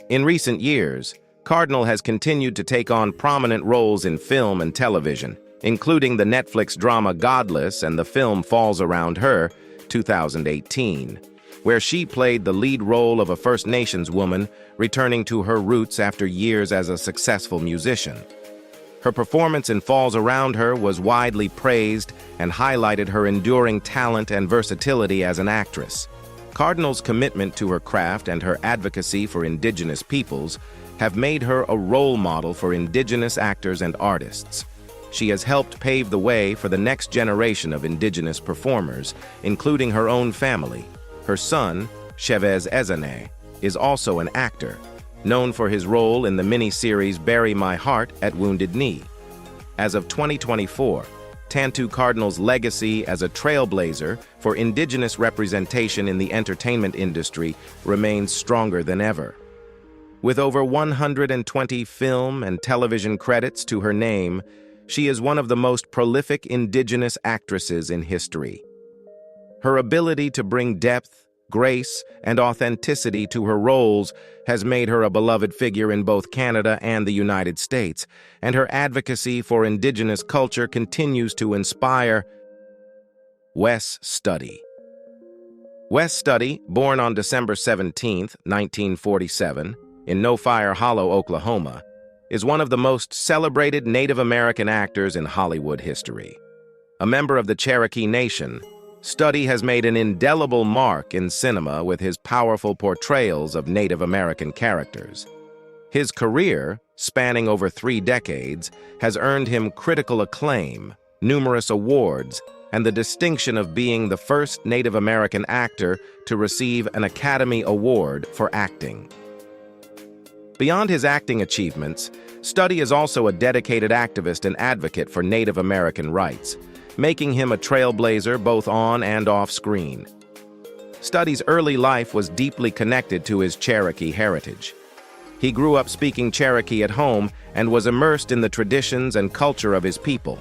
In recent years, Cardinal has continued to take on prominent roles in film and television, including the Netflix drama Godless and the film Falls Around Her, 2018, where she played the lead role of a First Nations woman returning to her roots after years as a successful musician. Her performance in Falls Around Her was widely praised and highlighted her enduring talent and versatility as an actress. Cardinal's commitment to her craft and her advocacy for Indigenous peoples have made her a role model for Indigenous actors and artists. She has helped pave the way for the next generation of Indigenous performers, including her own family. Her son, Chavez Ezane, is also an actor, known for his role in the mini-series Bury My Heart at Wounded Knee. As of 2024, Tantu Cardinal's legacy as a trailblazer for Indigenous representation in the entertainment industry remains stronger than ever. With over 120 film and television credits to her name, she is one of the most prolific Indigenous actresses in history. Her ability to bring depth, grace, and authenticity to her roles has made her a beloved figure in both Canada and the United States, and her advocacy for Indigenous culture continues to inspire. Wes Studi. Wes Studi, born on December 17, 1947, in No Fire Hollow, Oklahoma, is one of the most celebrated Native American actors in Hollywood history. A member of the Cherokee Nation, Studi has made an indelible mark in cinema with his powerful portrayals of Native American characters. His career, spanning over 3 decades, has earned him critical acclaim, numerous awards, and the distinction of being the first Native American actor to receive an Academy Award for acting. Beyond his acting achievements, Studi is also a dedicated activist and advocate for Native American rights, making him a trailblazer both on and off screen. Studi's early life was deeply connected to his Cherokee heritage. He grew up speaking Cherokee at home and was immersed in the traditions and culture of his people.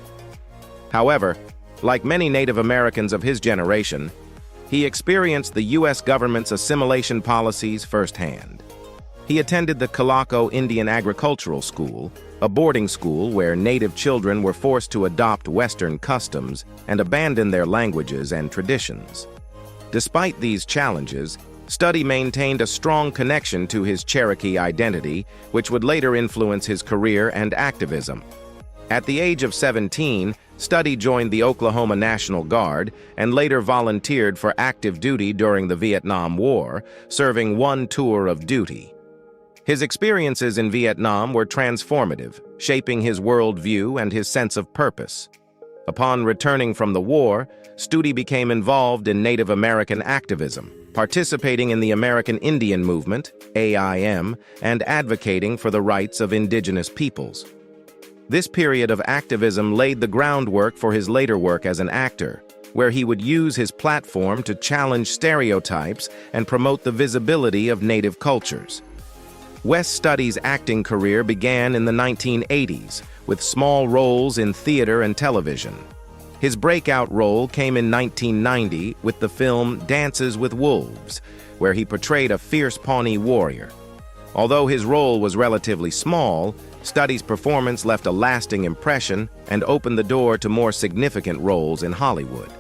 However, like many Native Americans of his generation, he experienced the U.S. government's assimilation policies firsthand. He attended the Calaco Indian Agricultural School, a boarding school where Native children were forced to adopt Western customs and abandon their languages and traditions. Despite these challenges, Studi maintained a strong connection to his Cherokee identity, which would later influence his career and activism. At the age of 17, Studi joined the Oklahoma National Guard and later volunteered for active duty during the Vietnam War, serving 1 tour of duty. His experiences in Vietnam were transformative, shaping his worldview and his sense of purpose. Upon returning from the war, Studi became involved in Native American activism, participating in the American Indian Movement, AIM, and advocating for the rights of Indigenous peoples. This period of activism laid the groundwork for his later work as an actor, where he would use his platform to challenge stereotypes and promote the visibility of Native cultures. Wes Studi's acting career began in the 1980s, with small roles in theater and television. His breakout role came in 1990 with the film Dances with Wolves, where he portrayed a fierce Pawnee warrior. Although his role was relatively small, Studi's performance left a lasting impression and opened the door to more significant roles in Hollywood.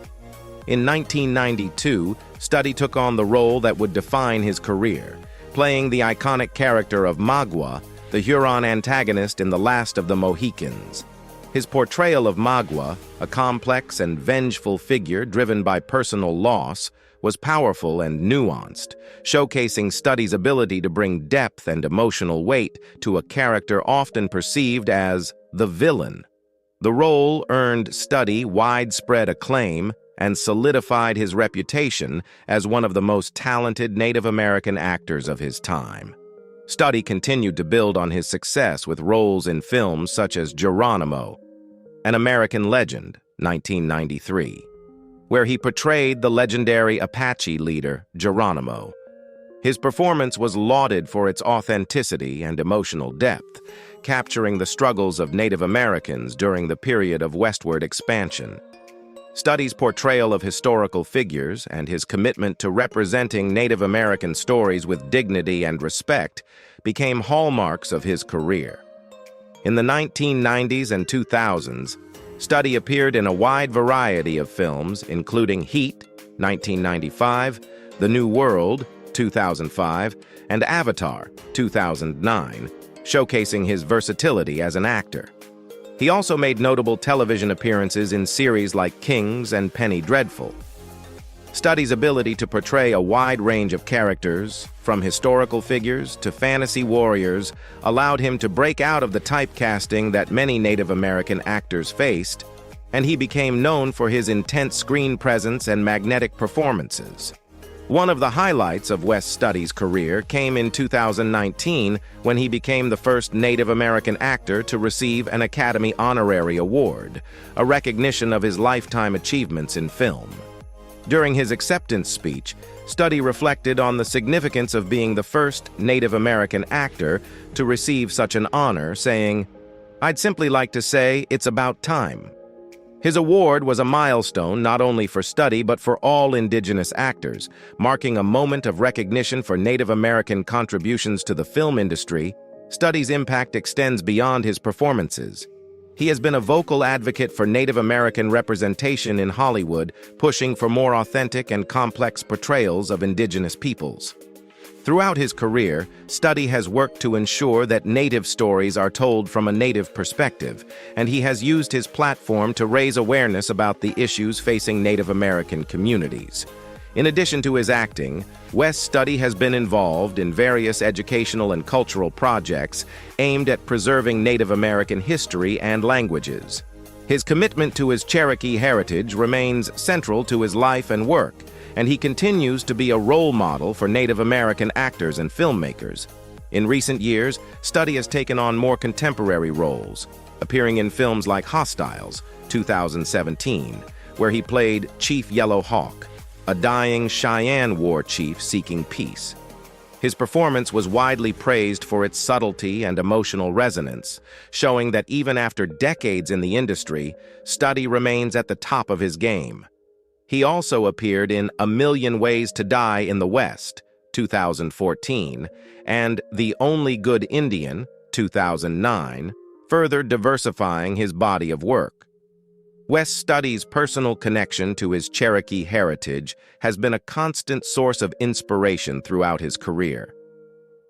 In 1992, Studi took on the role that would define his career, playing the iconic character of Magua, the Huron antagonist in The Last of the Mohicans. His portrayal of Magua, a complex and vengeful figure driven by personal loss, was powerful and nuanced, showcasing Studi's ability to bring depth and emotional weight to a character often perceived as the villain. The role earned Studi widespread acclaim and solidified his reputation as one of the most talented Native American actors of his time. Studi continued to build on his success with roles in films such as Geronimo, An American Legend, 1993, where he portrayed the legendary Apache leader, Geronimo. His performance was lauded for its authenticity and emotional depth, capturing the struggles of Native Americans during the period of westward expansion. Studi's portrayal of historical figures and his commitment to representing Native American stories with dignity and respect became hallmarks of his career. In the 1990s and 2000s, Studi appeared in a wide variety of films, including Heat, 1995, The New World, 2005, and Avatar, 2009, showcasing his versatility as an actor. He also made notable television appearances in series like Kings and Penny Dreadful. Studi's ability to portray a wide range of characters, from historical figures to fantasy warriors, allowed him to break out of the typecasting that many Native American actors faced, and he became known for his intense screen presence and magnetic performances. One of the highlights of Wes Studi's career came in 2019 when he became the first Native American actor to receive an Academy Honorary Award, a recognition of his lifetime achievements in film. During his acceptance speech, Studi reflected on the significance of being the first Native American actor to receive such an honor, saying, "I'd simply like to say it's about time." His award was a milestone not only for Studi but for all Indigenous actors, marking a moment of recognition for Native American contributions to the film industry. Studi's impact extends beyond his performances. He has been a vocal advocate for Native American representation in Hollywood, pushing for more authentic and complex portrayals of Indigenous peoples. Throughout his career, Studi has worked to ensure that Native stories are told from a Native perspective, and he has used his platform to raise awareness about the issues facing Native American communities. In addition to his acting, Wes Studi has been involved in various educational and cultural projects aimed at preserving Native American history and languages. His commitment to his Cherokee heritage remains central to his life and work, and he continues to be a role model for Native American actors and filmmakers. In recent years, Studi has taken on more contemporary roles, appearing in films like Hostiles, 2017, where he played Chief Yellow Hawk, a dying Cheyenne war chief seeking peace. His performance was widely praised for its subtlety and emotional resonance, showing that even after decades in the industry, Studi remains at the top of his game. He also appeared in A Million Ways to Die in the West, 2014, and The Only Good Indian, 2009, further diversifying his body of work. Wes Studi's personal connection to his Cherokee heritage has been a constant source of inspiration throughout his career.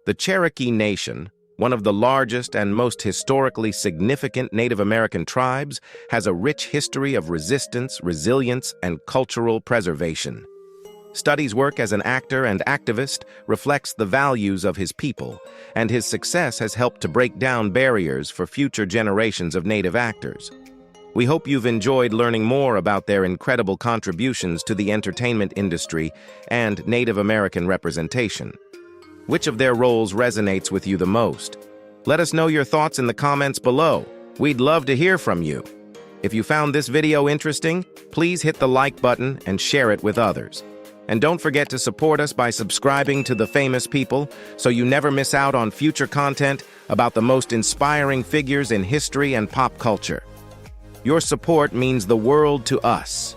The Cherokee Nation, one of the largest and most historically significant Native American tribes, has a rich history of resistance, resilience, and cultural preservation. Studi's work as an actor and activist reflects the values of his people, and his success has helped to break down barriers for future generations of Native actors. We hope you've enjoyed learning more about their incredible contributions to the entertainment industry and Native American representation. Which of their roles resonates with you the most? Let us know your thoughts in the comments below. We'd love to hear from you. If you found this video interesting, please hit the like button and share it with others. And don't forget to support us by subscribing to The Famous People so you never miss out on future content about the most inspiring figures in history and pop culture. Your support means the world to us.